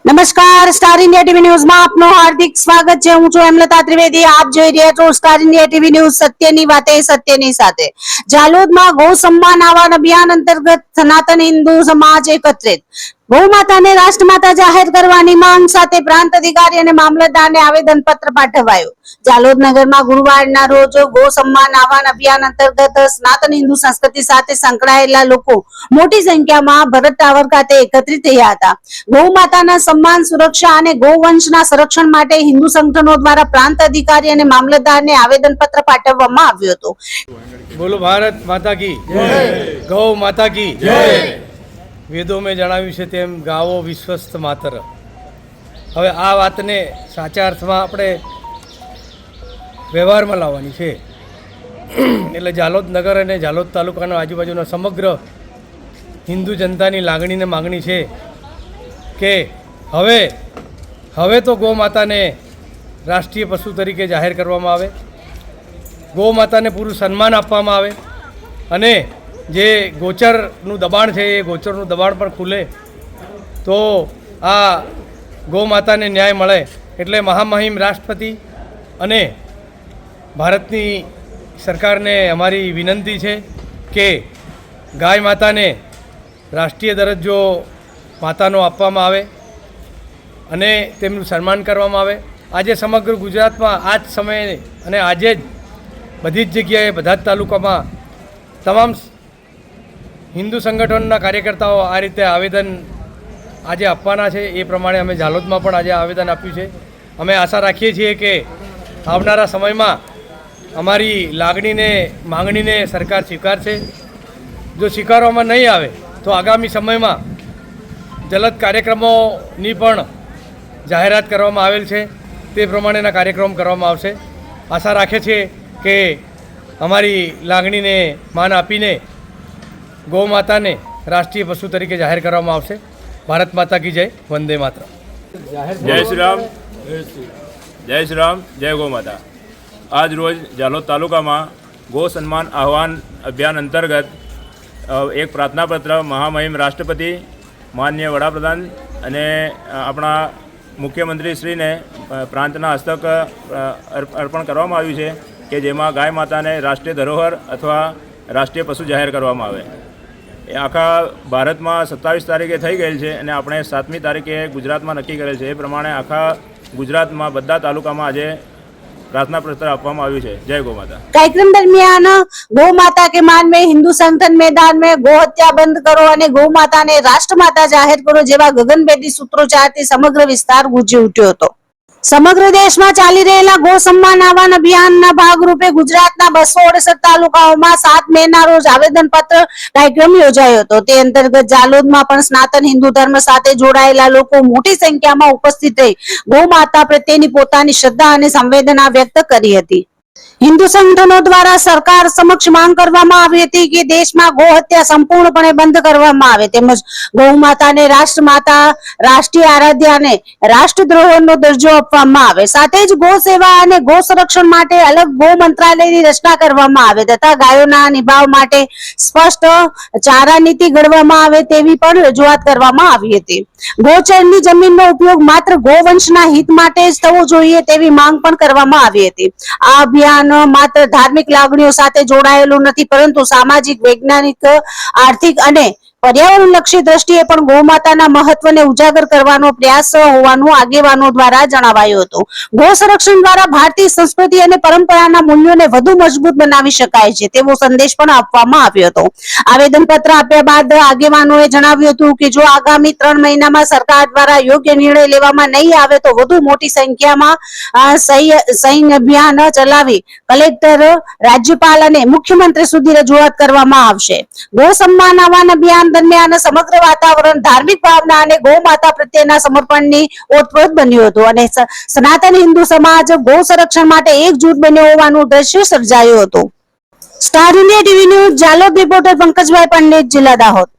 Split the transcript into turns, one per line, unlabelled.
નમસ્કાર, star India TV ન્યૂઝમાં આપનું હાર્દિક સ્વાગત છે। હું છું હેમલતા ત્રિવેદી। આપ જોઈ રહ્યા છો સ્ટાર ઇન્ડિયા ટીવી ન્યૂઝ, સત્યની વાતે સત્યની સાથે। જાલોદમાં ગૌ સન્માન આહવાન અભિયાન અંતર્ગત સનાતન હિન્દુ સમાજ એકત્રિત। ગૌ માતાને રાષ્ટ્રમાતા જાહેર કરવાની માંગ સાથે પ્રાંત અધિકારી અને મામલતદારને આવેદન પત્ર પાઠવાયું। જાલોદ નગરમાં ગુરુવારના રોજ ગૌ સન્માન આહવાન અભિયાન અંતર્ગત સનાતન હિન્દુ સંસ્કૃતિ સાથે સંકળાયેલા લોકો મોટી સંખ્યામાં ભરત ટાવર ખાતે એકત્રિત થયા હતા। ગૌ માતાના સન્માન, સુરક્ષા અને ગૌવંશના સંરક્ષણ માટે હિન્દુ સંગઠનો દ્વારા પ્રાંત અધિકારી અને મામલતદારને આવેદન પત્ર પાઠવવામાં આવ્યું હતું।
બોલો ભારત માતા કી જય, ગૌ માતા કી જય। વેદો મેં જણાવ્યું છે તેમ ગાવો વિશ્વસ્ત માતર। હવે આ વાતને સાચા અર્થમાં આપણે વ્યવહારમાં લાવવાની છે। એટલે જાલોદ નગર અને જાલોદ તાલુકાના આજુબાજુના સમગ્ર હિન્દુ જનતાની લાગણીને માગણી છે કે હવે તો ગૌ માતાને રાષ્ટ્રીય પશુ તરીકે જાહેર કરવામાં આવે, ગૌ માતાને પૂરું સન્માન આપવામાં આવે અને જે ગોચરનું દબાણ છે એ ગોચરનું દબાણ પણ ખુલે તો આ ગૌ માતાને ન્યાય મળે। એટલે મહામહિમ રાષ્ટ્રપતિ અને ભારતની સરકારને અમારી વિનંતી છે કે ગાય માતાને રાષ્ટ્રીય દરજ્જો માતાનો આપવામાં આવે અને તેમનું સન્માન કરવામાં આવે। આજે સમગ્ર ગુજરાતમાં આ જ સમયે અને આજે જ બધી જ જગ્યાએ બધા જ તાલુકામાં તમામ હિન્દુ સંગઠનના કાર્યકર્તાઓ આ રીતે આવેદન આજે આપવાના છે। એ પ્રમાણે અમે જાલોદમાં પણ આજે આવેદન આપ્યું છે। અમે આશા રાખીએ છીએ કે આવનારા સમયમાં અમારી લાગણીને માંગણીને સરકાર સ્વીકારશે। જો સ્વીકારવામાં નહીં આવે તો આગામી સમયમાં જલદ કાર્યક્રમોની પણ જાહેરાત કરવામાં આવેલ છે, તે પ્રમાણેના કાર્યક્રમ કરવામાં આવશે। આશા રાખે છે કે અમારી લાગણીને માન આપીને ગૌ માતાને રાષ્ટ્રીય પશુ તરીકે જાહેર કરવામાં આવશે। ભારત માતા કી જય, વંદે માતરમ।
જય શ્રી રામ, જય શ્રી રામ, જય ગૌ માતા। આજ રોજ જાલોદ તાલુકામાં ગૌ સન્માન આહવાન અભિયાન અંતર્ગત એક પ્રાર્થના પત્ર મહામહિમ રાષ્ટ્રપતિ, માનનીય વડાપ્રધાન અને આપણા મુખ્યમંત્રીશ્રીને પ્રાંતના હસ્તક અર્પણ કરવામાં આવ્યું છે કે જેમાં ગાય માતાને રાષ્ટ્રીય ધરોહર અથવા રાષ્ટ્રીય પશુ જાહેર કરવામાં આવે। એ આખા ભારતમાં 27 તારીખે થઈ ગયેલ છે અને આપણે 7મી તારીખે ગુજરાતમાં નક્કી કરેલ છે। એ પ્રમાણે આખા ગુજરાતમાં બધા તાલુકામાં આજે प्रार्थना पत्र આપવામાં આવ્યું છે। जय गौ माता।
कार्यक्रम दरमियान गौ माता के मान में हिंदू संगठन मैदान में गौ हत्या बंद करो और गौ माता ने राष्ट्रमाता जाहिर करो जेवा गगनभेदी सूत्रोच्चारથી समग्र विस्तार गूंजी उठ्यो હતો। સમગ્ર દેશમાં ચાલી રહેલા ગૌ સન્માન આહવાન અભિયાનના ભાગરૂપે ગુજરાતના 268 તાલુકાઓમાં 7 મેના રોજ આવેદન પત્ર કાર્યક્રમ યોજાયો હતો। તે અંતર્ગત જાલોદમાં પણ સનાતન હિન્દુ ધર્મ સાથે જોડાયેલા લોકો મોટી સંખ્યામાં ઉપસ્થિત રહી ગૌ માતા પ્રત્યેની પોતાની શ્રદ્ધા અને સંવેદના વ્યક્ત કરી હતી। हिंदू संगठनों द्वारा सरकार समक्ष मांग करवामां आवी हती कि देशमां गौ हत्या संपूर्णपणे बंद करवामां आवे तेमज गौ माता ने राष्ट्रमाता, राष्ट्रीय आराध्या ने राष्ट्रद्रोहनो दर्जो आपवामां आवे। साथे ज गौ सेवा अने गौ संरक्षण माटे अलग गौ मंत्रालयनी रचना करवामां आवे तथा गायोना निभाव माटे स्पष्ट चारा नीति घडवामां आवे तेवी पण रजूआत करवामां आवी हती। गौचરની જમીનનો ઉપયોગ માત્ર ગૌવંશના હિત માટે જ થવો જોઈએ તેવી માંગ પણ કરવામાં આવી હતી। આ અભિયાન માત્ર ધાર્મિક લાગણીઓ સાથે જોડાયેલું નથી પરંતુ સામાજિક, વૈજ્ઞાનિક, આર્થિક અને पर्यावरणलक्षी दृष्टिए पण गौ माताना महत्वने उजागर करवानो प्रयास होवानुं आगेवानो द्वारा जणावायुं हतुं। गौ संरक्षण द्वारा भारतीय संस्कृति अने परंपराना मूल्योने વધુ मजबूत बनावी शकाय छे तेवो संदेश पण आपवामां આવ્યો હતો। आवेदन पत्र आप्या बाद आगेवानोए जणाव्युं हतुं कि जो आगामी 3 महीनामां सरकार द्वारा योग्य निर्णय लेवामां नहीं आवे तो વધુ મોટી સંખ્યામાં સૈન્ય અભિયાન ચલાવી કલેક્ટર, રાજ્યપાલ અને મુખ્યમંત્રી સુધી રજૂઆત કરવામાં આવશે। ગૌ સન્માન આહવાન અભિયાન દરમિયાન સમગ્ર વાતાવરણ ધાર્મિક ભાવના અને ગૌ માતા પ્રત્યેના સમર્પણની ઓતપ્રોત બન્યું હતું અને સનાતન હિન્દુ સમાજ ગૌ સંરક્ષણ માટે એકજૂટ બન્યો હોવાનું દ્રશ્ય સર્જાયું હતું। Star India TV news, Jhalod reporter Pankajbhai Pandit, જિલ્લા દાહોદ।